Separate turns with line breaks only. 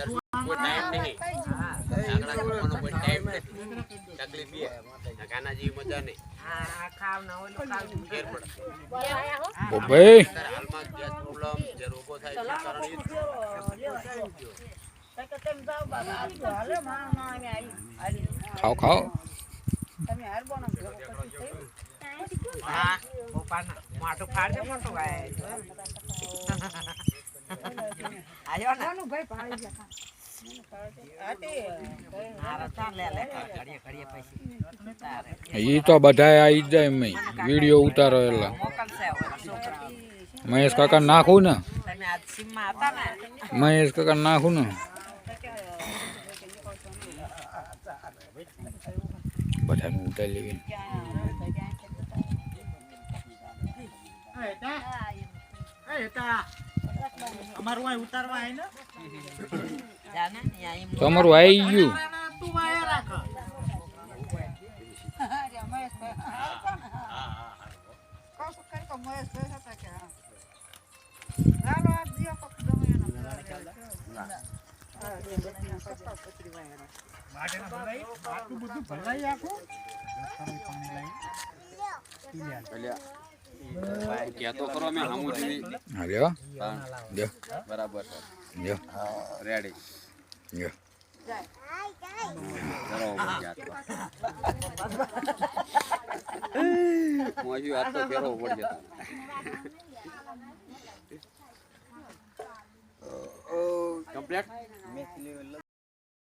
કોઈ ટાઈમ નહીં આગળ કરવાનો કોઈ ટાઈમ નથી તકલીફ એ કાનાજી મજા નહીં આ ખાવ ના હોય તો ખાવ ફેર પડે
ભાઈ
હાલમાં ગેસ પ્રોબ્લેમ જે રોગો થાય છે કારણ
ખાઓ ખાઓ
હા પોપાના માટો ફાડજે મોટો ગાય આયો ને ભાઈ પાણી જા
ઈ તો બધાય આવી જાય એમ વિડીયો ઉતારો એટલે મહેશ કાકા નાખું ને મહેશ કાકા નાખું ને બધા ઉતારી લેવી
અમારું આ ઉતારવા આય ને
તમારું આવી ગયું
તું વાયા રાખ
કેતો કરો મે હમુજી
હાલ્યો જો
બરાબર
જો
રેડી
જો
મોજુ આ તો ફેરો પડ જતો કમ્પ્લીટ